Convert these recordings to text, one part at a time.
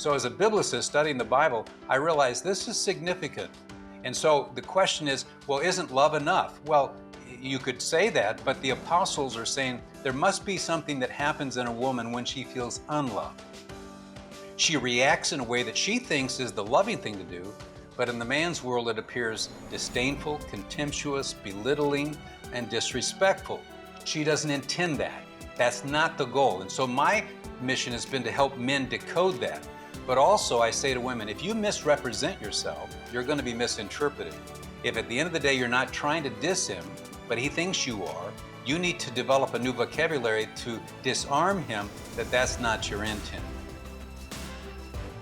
So as a biblicist studying the Bible, I realized this is significant. And so the question is, well, isn't love enough? Well, you could say that, but the apostles are saying there must be something that happens in a woman when she feels unloved. She reacts in a way that she thinks is the loving thing to do, but in the man's world it appears disdainful, contemptuous, belittling, and disrespectful. She doesn't intend that. That's not the goal. And so my mission has been to help men decode that. But also I say to women, if you misrepresent yourself, you're going to be misinterpreted. If at the end of the day you're not trying to diss him, but he thinks you are, you need to develop a new vocabulary to disarm him that that's not your intent.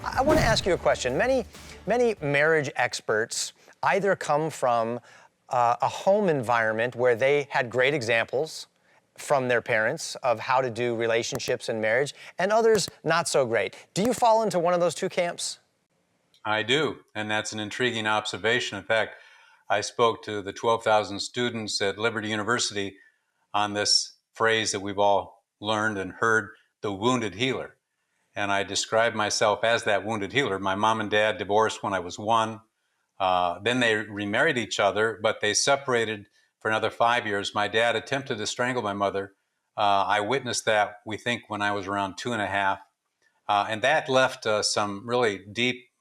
I want to ask you a question. Many marriage experts either come from a home environment where they had great examples from their parents of how to do relationships and marriage, and others not so great. Do you fall into one of those two camps? I do, and that's an intriguing observation. In fact, I spoke to the 12,000 students at Liberty University on this phrase that we've all learned and heard, the wounded healer. And I described myself as that wounded healer. My mom and dad divorced when I was 1. Then they remarried each other, but they separated for another 5 years. My dad attempted to strangle my mother. I witnessed that, we think, when I was around 2.5. And that left some really deep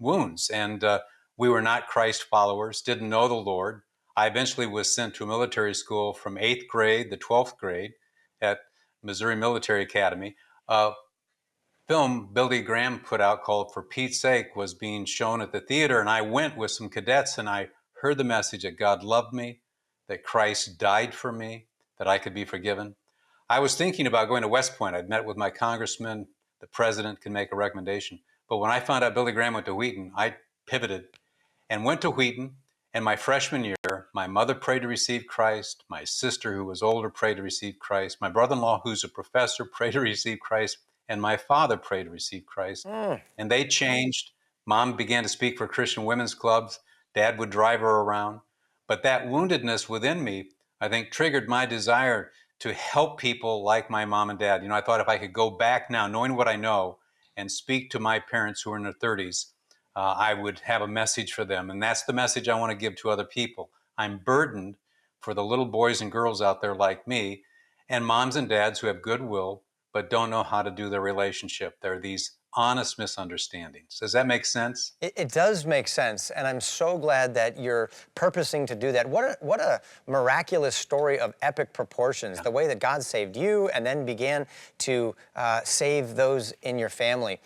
wounds. And we were not Christ followers, didn't know the Lord. I eventually was sent to a military school from 8th grade to 12th grade at Missouri Military Academy. Film Billy Graham put out called For Pete's Sake was being shown at the theater, and I went with some cadets and I heard the message that God loved me, that Christ died for me, that I could be forgiven. I was thinking about going to West Point. I'd met with my congressman, the president can make a recommendation. But when I found out Billy Graham went to Wheaton, I pivoted and went to Wheaton. And my freshman year, my mother prayed to receive Christ. My sister, who was older, prayed to receive Christ. My brother-in-law, who's a professor, prayed to receive Christ. And my father prayed to receive Christ. And they changed. Mom began to speak for Christian women's clubs. Dad would drive her around. But that woundedness within me, I think, triggered my desire to help people like my mom and dad. You know, I thought if I could go back now, knowing what I know, and speak to my parents who are in their 30s, I would have a message for them. And that's the message I want to give to other people. I'm burdened for the little boys and girls out there like me, and moms and dads who have goodwill, but don't know how to do their relationship. There are these honest misunderstandings. Does that make sense? It does make sense, and I'm so glad that you're purposing to do that. What a miraculous story of epic proportions, the way that God saved you and then began to save those in your family.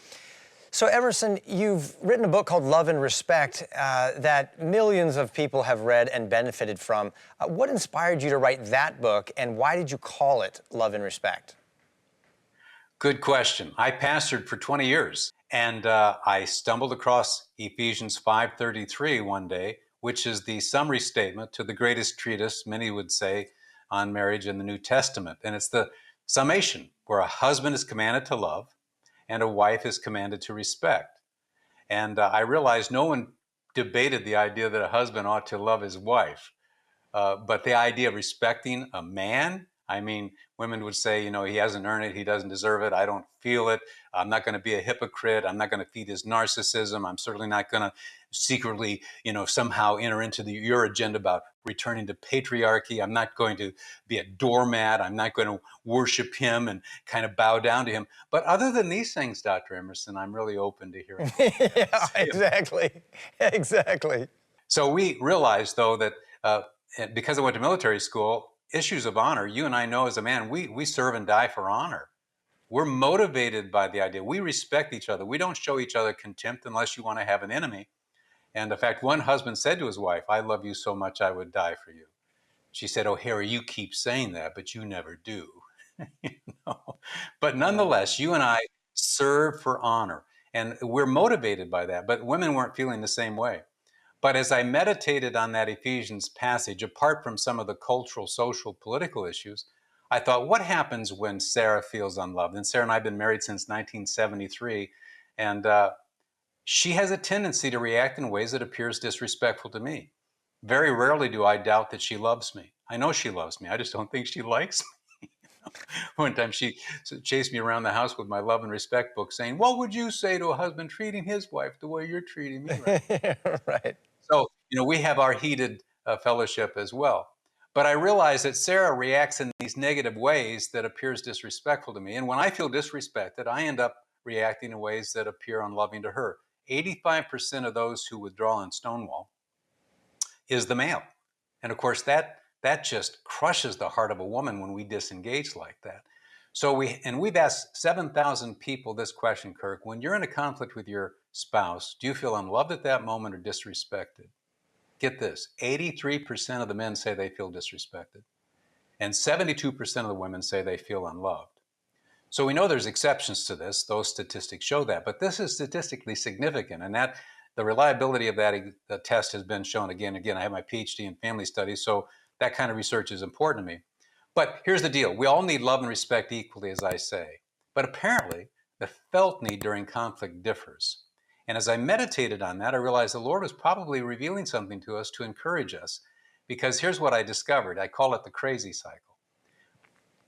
So Emerson, you've written a book called Love and Respect that millions of people have read and benefited from. What inspired you to write that book, and why did you call it Love and Respect? Good question. I pastored for 20 years, and I stumbled across Ephesians 5:33 one day, which is the summary statement to the greatest treatise, many would say, on marriage in the New Testament. And it's the summation where a husband is commanded to love and a wife is commanded to respect. And I realized no one debated the idea that a husband ought to love his wife, but the idea of respecting a man, I mean, women would say, you know, he hasn't earned it, he doesn't deserve it, I don't feel it, I'm not going to be a hypocrite, I'm not going to feed his narcissism, I'm certainly not going to secretly, you know, somehow enter into your agenda about returning to patriarchy, I'm not going to be a doormat, I'm not going to worship him and kind of bow down to him. But other than these things, Dr. Emerson, I'm really open to hearing. Yeah, exactly. Exactly. So we realized, though, that because I went to military school, issues of honor, you and I know as a man, we serve and die for honor. We're motivated by the idea. We respect each other. We don't show each other contempt unless you want to have an enemy. And in fact, one husband said to his wife, I love you so much I would die for you. She said, oh, Harry, you keep saying that, but you never do. You know? But nonetheless, you and I serve for honor. And we're motivated by that. But women weren't feeling the same way. But as I meditated on that Ephesians passage, apart from some of the cultural, social, political issues, I thought, what happens when Sarah feels unloved? And Sarah and I have been married since 1973, and she has a tendency to react in ways that appears disrespectful to me. Very rarely do I doubt that she loves me. I know she loves me. I just don't think she likes me. One time she chased me around the house with my love and respect book saying, what would you say to a husband treating his wife the way you're treating me right now? Right. So, we have our heated fellowship as well. But I realize that Sarah reacts in these negative ways that appears disrespectful to me. And when I feel disrespected, I end up reacting in ways that appear unloving to her. 85% of those who withdraw and stonewall is the male. And of course, that just crushes the heart of a woman when we disengage like that. So we've asked 7,000 people this question, Kirk. When you're in a conflict with your spouse, do you feel unloved at that moment or disrespected? Get this, 83% of the men say they feel disrespected, and 72% of the women say they feel unloved. So we know there's exceptions to this. Those statistics show that, but this is statistically significant, and that the reliability of that test has been shown again and again. I have my PhD in family studies, so that kind of research is important to me. But here's the deal. We all need love and respect equally, as I say. But apparently, the felt need during conflict differs. And as I meditated on that, I realized the Lord was probably revealing something to us to encourage us. Because here's what I discovered. I call it the crazy cycle.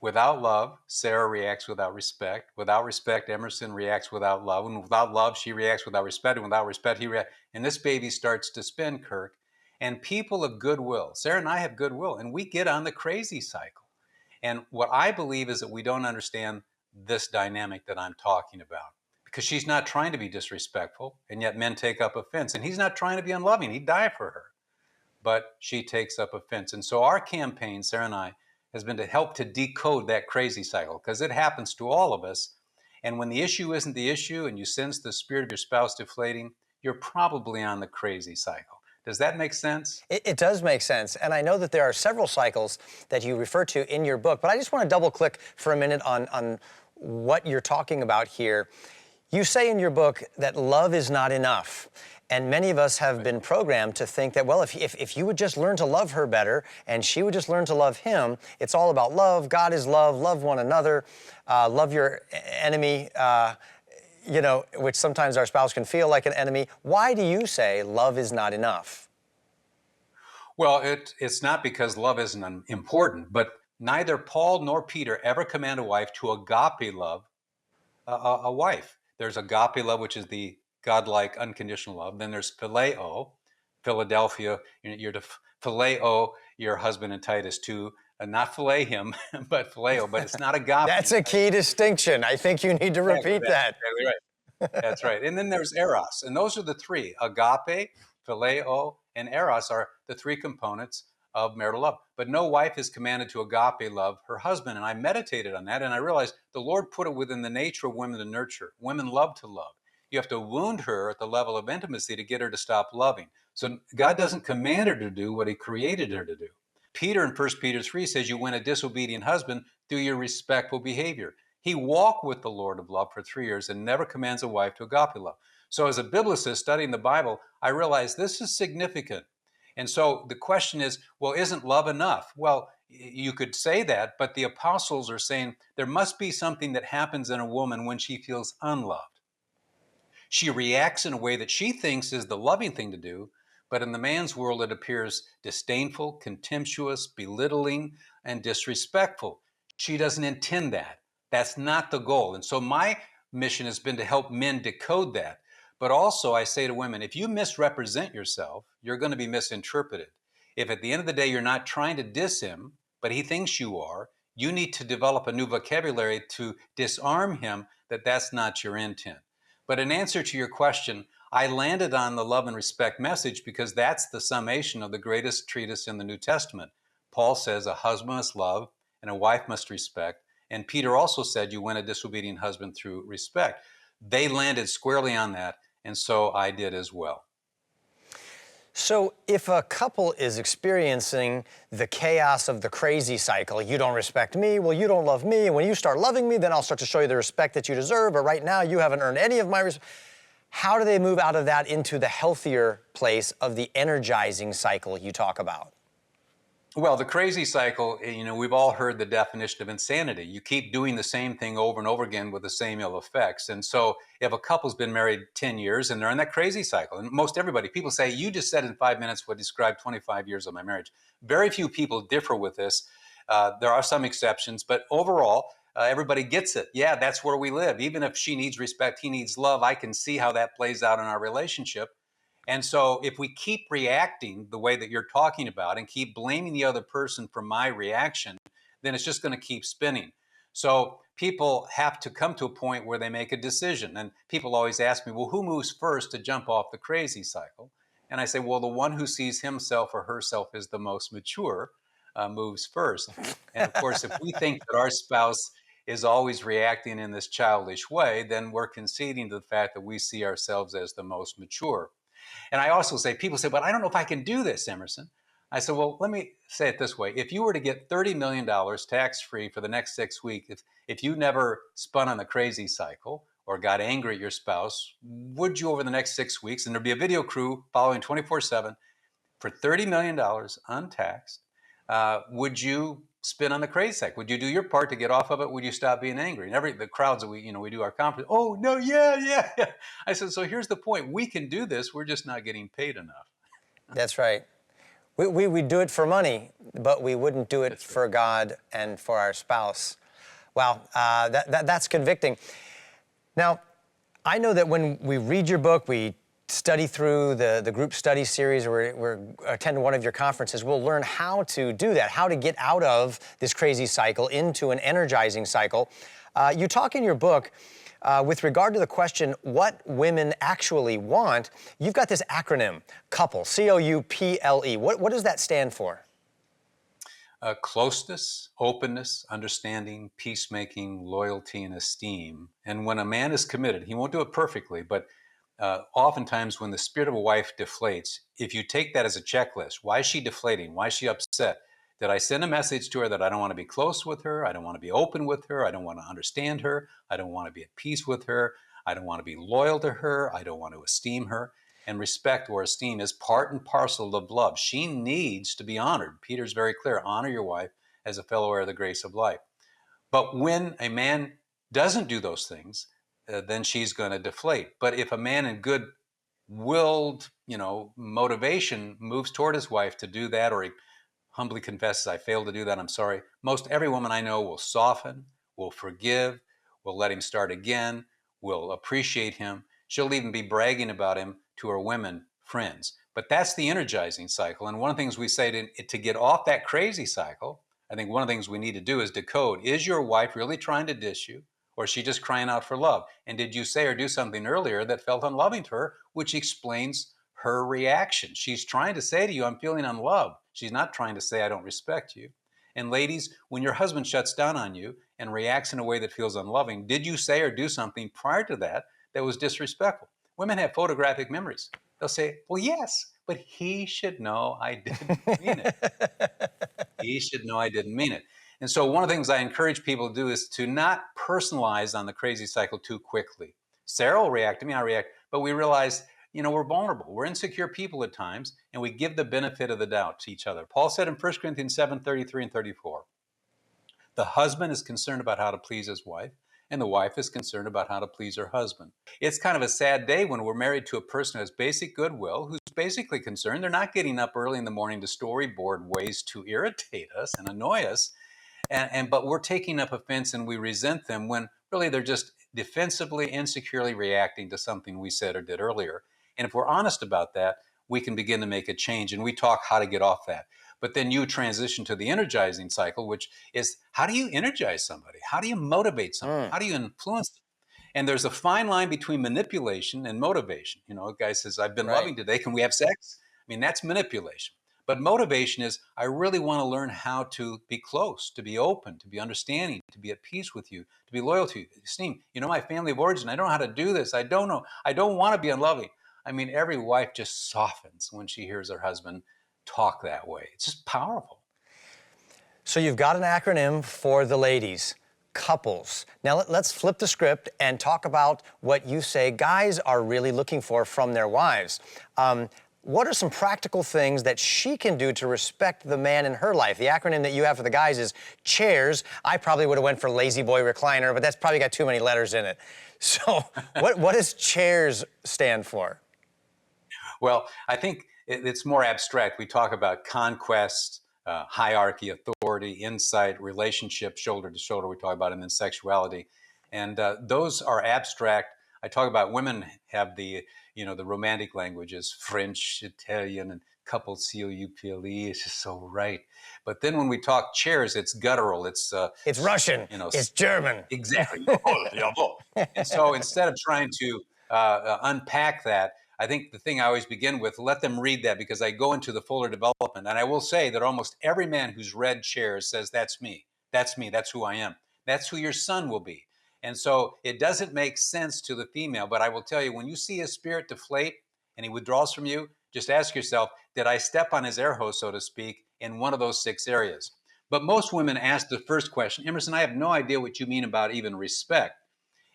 Without love, Sarah reacts without respect. Without respect, Emerson reacts without love. And without love, she reacts without respect. And without respect, he reacts. And this baby starts to spin, Kirk. And people of goodwill, Sarah and I have goodwill, and we get on the crazy cycle. And what I believe is that we don't understand this dynamic that I'm talking about, because she's not trying to be disrespectful, and yet men take up offense. And he's not trying to be unloving. He'd die for her. But she takes up offense. And so our campaign, Sarah and I, has been to help to decode that crazy cycle, because it happens to all of us. And when the issue isn't the issue and you sense the spirit of your spouse deflating, you're probably on the crazy cycle. Does that make sense? It does make sense. And I know that there are several cycles that you refer to in your book, but I just want to double click for a minute on what you're talking about here. You say in your book that love is not enough. And many of us have been programmed to think that, well, if you would just learn to love her better and she would just learn to love him, it's all about love. God is love. Love one another. Love your enemy. Which sometimes our spouse can feel like an enemy. Why do you say love is not enough? Well, it's not because love isn't important, but neither Paul nor Peter ever command a wife to agape love a wife. There's agape love, which is the godlike unconditional love. Then there's phileo, Philadelphia. You're to phileo your husband in Titus 2. Not fillet him, but phileo. But it's not agape. That's a key distinction. I think you need to repeat that. Exactly right. That's right. And then there's eros. And those are the three. Agape, phileo, and eros are the three components of marital love. But no wife is commanded to agape love her husband. And I meditated on that, and I realized the Lord put it within the nature of women to nurture. Women love to love. You have to wound her at the level of intimacy to get her to stop loving. So God doesn't command her to do what he created her to do. Peter in 1 Peter 3 says you win a disobedient husband through your respectful behavior. He walked with the Lord of love for 3 years and never commands a wife to agape love. So as a biblicist studying the Bible, I realized this is significant. And so the question is, well, isn't love enough? Well, you could say that, but the apostles are saying there must be something that happens in a woman when she feels unloved. She reacts in a way that she thinks is the loving thing to do, but in the man's world, it appears disdainful, contemptuous, belittling, and disrespectful. She doesn't intend that. That's not the goal. And so my mission has been to help men decode that. But also I say to women, if you misrepresent yourself, you're going to be misinterpreted. If at the end of the day, you're not trying to diss him, but he thinks you are, you need to develop a new vocabulary to disarm him that that's not your intent. But in answer to your question, I landed on the love and respect message because that's the summation of the greatest treatise in the New Testament. Paul says a husband must love and a wife must respect. And Peter also said you win a disobedient husband through respect. They landed squarely on that, and so I did as well. So if a couple is experiencing the chaos of the crazy cycle, you don't respect me, well, you don't love me, and when you start loving me, then I'll start to show you the respect that you deserve, but right now you haven't earned any of my respect. How do they move out of that into the healthier place of the energizing cycle you talk about? Well, the crazy cycle, we've all heard the definition of insanity. You keep doing the same thing over and over again with the same ill effects. And so if a couple's been married 10 years and they're in that crazy cycle, and most everybody, people say, you just said in 5 minutes what described 25 years of my marriage. Very few people differ with this. There are some exceptions, but overall, everybody gets it. Yeah, that's where we live. Even if she needs respect, he needs love, I can see how that plays out in our relationship. And so if we keep reacting the way that you're talking about and keep blaming the other person for my reaction, then it's just going to keep spinning. So people have to come to a point where they make a decision. And people always ask me, well, who moves first to jump off the crazy cycle? And I say, well, the one who sees himself or herself as the most mature moves first. And of course, if we think that our spouse is always reacting in this childish way, then we're conceding to the fact that we see ourselves as the most mature. And I also say, people say, but I don't know if I can do this, Emerson. I said, well, let me say it this way. If you were to get $30 million tax-free for the next 6 weeks, if you never spun on the crazy cycle or got angry at your spouse, would you over the next 6 weeks, and there'd be a video crew following 24/7 for $30 million untaxed, would you spin on the crazy cycle? Would you do your part to get off of it? Would you stop being angry? And the crowds that we do our conference, oh, no, yeah. I said, so here's the point. We can do this. We're just not getting paid enough. That's right. We do it for money, but we wouldn't do it for God and for our spouse. Wow, that's convicting. Now, I know that when we read your book, we study through the group study series, or we're attending one of your conferences, we'll learn how to do that, how to get out of this crazy cycle into an energizing cycle. You talk in your book, with regard to the question, what women actually want, you've got this acronym, COUPLE, C-O-U-P-L-E. What does that stand for? Closeness, openness, understanding, peacemaking, loyalty, and esteem. And when a man is committed, he won't do it perfectly, but oftentimes when the spirit of a wife deflates, if you take that as a checklist, why is she deflating? Why is she upset? Did I send a message to her that I don't want to be close with her? I don't want to be open with her. I don't want to understand her. I don't want to be at peace with her. I don't want to be loyal to her. I don't want to esteem her. And respect or esteem is part and parcel of love. She needs to be honored. Peter's very clear, honor your wife as a fellow heir of the grace of life. But when a man doesn't do those things, then she's going to deflate. But if a man in good willed, motivation moves toward his wife to do that, or he humbly confesses, I failed to do that, I'm sorry, most every woman I know will soften, will forgive, will let him start again, will appreciate him. She'll even be bragging about him to her women friends. But that's the energizing cycle. And one of the things we say to get off that crazy cycle, I think one of the things we need to do is decode, is your wife really trying to dish you? Or is she just crying out for love? And did you say or do something earlier that felt unloving to her, which explains her reaction? She's trying to say to you, I'm feeling unloved. She's not trying to say, I don't respect you. And ladies, when your husband shuts down on you and reacts in a way that feels unloving, did you say or do something prior to that that was disrespectful? Women have photographic memories. They'll say, well, yes, but he should know I didn't mean it. He should know I didn't mean it. And so one of the things I encourage people to do is to not personalize on the crazy cycle too quickly. Sarah will react to me, I react, but we realize, we're vulnerable. We're insecure people at times, and we give the benefit of the doubt to each other. Paul said in 1 Corinthians 7:33 and 34, the husband is concerned about how to please his wife, and the wife is concerned about how to please her husband. It's kind of a sad day when we're married to a person who has basic goodwill, who's basically concerned. They're not getting up early in the morning to storyboard ways to irritate us and annoy us. But we're taking up offense and we resent them when really they're just defensively, insecurely reacting to something we said or did earlier. And if we're honest about that, we can begin to make a change. And we talk how to get off that. But then you transition to the energizing cycle, which is, how do you energize somebody? How do you motivate somebody? How do you influence them? And there's a fine line between manipulation and motivation. A guy says, I've been loving today. Can we have sex? I mean, that's manipulation. But motivation is, I really want to learn how to be close, to be open, to be understanding, to be at peace with you, to be loyal to you, esteem. My family of origin, I don't know how to do this. I don't know. I don't want to be unloving. I mean, every wife just softens when she hears her husband talk that way. It's just powerful. So you've got an acronym for the ladies, couples. Now let's flip the script and talk about what you say guys are really looking for from their wives. What are some practical things that she can do to respect the man in her life? The acronym that you have for the guys is CHAIRS. I probably would have went for lazy boy recliner, but that's probably got too many letters in it. So what does CHAIRS stand for? Well, I think it's more abstract. We talk about conquest, hierarchy, authority. authority, insight, relationship, shoulder to shoulder, we talk about, and then sexuality. And those are abstract. I talk about women have the, the romantic languages, French, Italian, and couple, it's just so right. But then when we talk chairs, it's guttural. It's Russian. It's German. Exactly. And so instead of trying to unpack that, I think the thing I always begin with, let them read that, because I go into the fuller development. And I will say that almost every man who's read Chairs says, that's me. That's me. That's who I am. That's who your son will be. And so it doesn't make sense to the female. But I will tell you, when you see his spirit deflate and he withdraws from you, just ask yourself, did I step on his air hose, so to speak, in one of those 6 areas? But most women ask the first question, Emerson, I have no idea what you mean about even respect.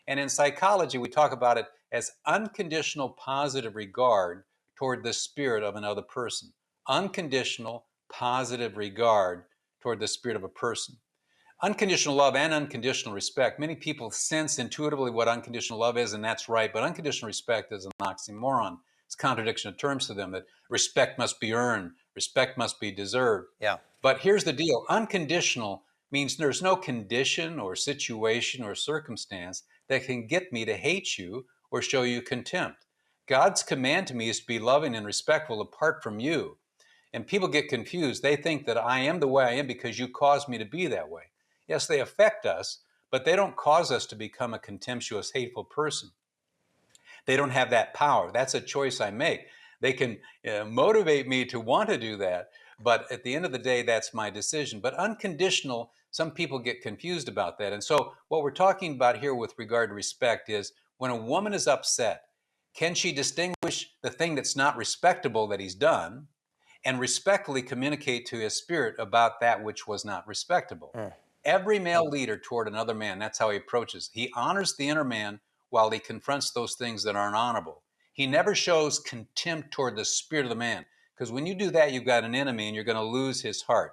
And in psychology, we talk about it as unconditional positive regard toward the spirit of another person. Unconditional positive regard toward the spirit of a person. Unconditional love and unconditional respect. Many people sense intuitively what unconditional love is, and that's right. But unconditional respect is an oxymoron. It's a contradiction of terms to them, that respect must be earned, respect must be deserved. Yeah. But here's the deal. Unconditional means there's no condition or situation or circumstance that can get me to hate you or show you contempt. God's command to me is to be loving and respectful apart from you. And people get confused. They think that I am the way I am because you caused me to be that way. Yes, they affect us, but they don't cause us to become a contemptuous, hateful person. They don't have that power. That's a choice I make. They can motivate me to want to do that, but at the end of the day, that's my decision. But unconditional, some people get confused about that. And so what we're talking about here with regard to respect is, when a woman is upset, can she distinguish the thing that's not respectable that he's done and respectfully communicate to his spirit about that which was not respectable? Every male leader toward another man, that's how he approaches. He honors the inner man while he confronts those things that aren't honorable. He never shows contempt toward the spirit of the man, because when you do that, you've got an enemy and you're going to lose his heart.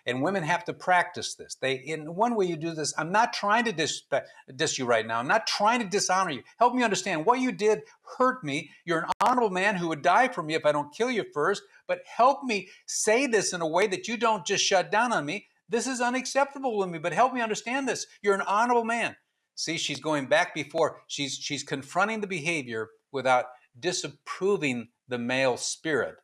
And women have to practice this. In one way you do this, I'm not trying to diss you right now. I'm not trying to dishonor you. Help me understand. What you did hurt me. You're an honorable man who would die for me if I don't kill you first. But help me say this in a way that you don't just shut down on me. This is unacceptable with me, but help me understand this. You're an honorable man. See, she's going back before. She's confronting the behavior without disapproving the male spirit.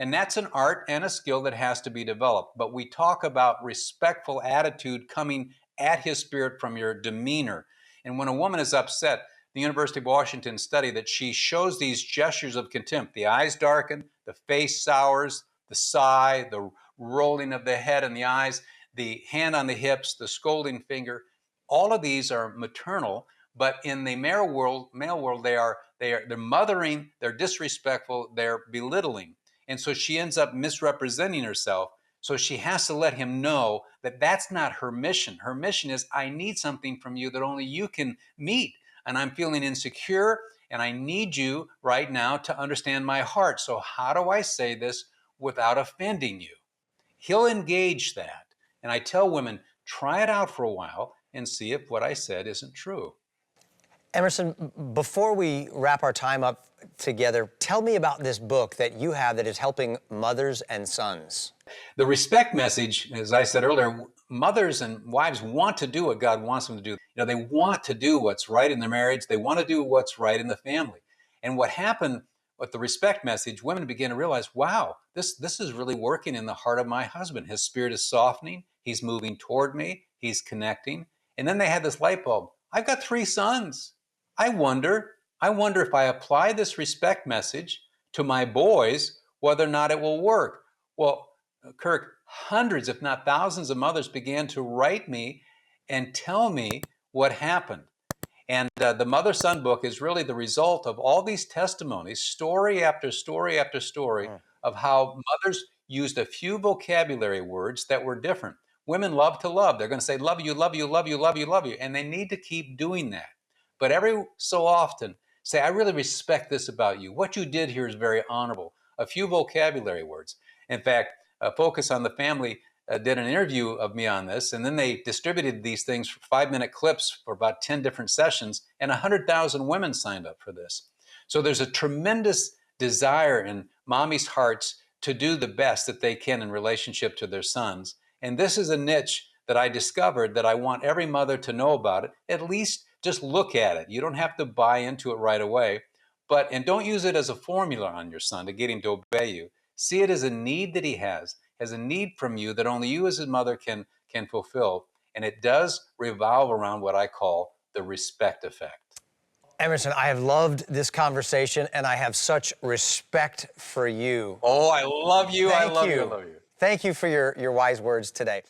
And that's an art and a skill that has to be developed. But we talk about respectful attitude coming at his spirit from your demeanor. And when a woman is upset, the University of Washington study that she shows these gestures of contempt. The eyes darken, the face sours, the sigh, the rolling of the head and the eyes, the hand on the hips, the scolding finger. All of these are maternal, but in the male world, they're mothering, they're disrespectful, they're belittling. And so she ends up misrepresenting herself. So she has to let him know that that's not her mission. Her mission is, I need something from you that only you can meet. And I'm feeling insecure, and I need you right now to understand my heart. So how do I say this without offending you? He'll engage that. And I tell women, try it out for a while and see if what I said isn't true. Emerson, before we wrap our time up together, tell me about this book that you have that is helping mothers and sons. The respect message, as I said earlier, mothers and wives want to do what God wants them to do. They want to do what's right in their marriage. They want to do what's right in the family. And what happened with the respect message, women began to realize, wow, this is really working in the heart of my husband. His spirit is softening. He's moving toward me. He's connecting. And then they had this light bulb. I've got 3 sons. I wonder if I apply this respect message to my boys, whether or not it will work. Well, Kirk, hundreds, if not thousands of mothers began to write me and tell me what happened. And the Mother-Son book is really the result of all these testimonies, story after story after story, of how mothers used a few vocabulary words that were different. Women love to love. They're going to say, love you, love you, love you, love you, love you. And they need to keep doing that. But every so often, say, I really respect this about you. What you did here is very honorable. A few vocabulary words. In fact, Focus on the Family did an interview of me on this, and then they distributed these things for 5-minute clips for about 10 different sessions, and 100,000 women signed up for this. So there's a tremendous desire in mommy's hearts to do the best that they can in relationship to their sons. And this is a niche that I discovered that I want every mother to know about it. At least just look at it. You don't have to buy into it right away. And don't use it as a formula on your son to get him to obey you. See it as a need that he has a need from you that only you as his mother can fulfill. And it does revolve around what I call the respect effect. Emerson, I have loved this conversation, and I have such respect for you. Oh, I love you. Thank I love you. you. I love you. Thank you for your wise words today.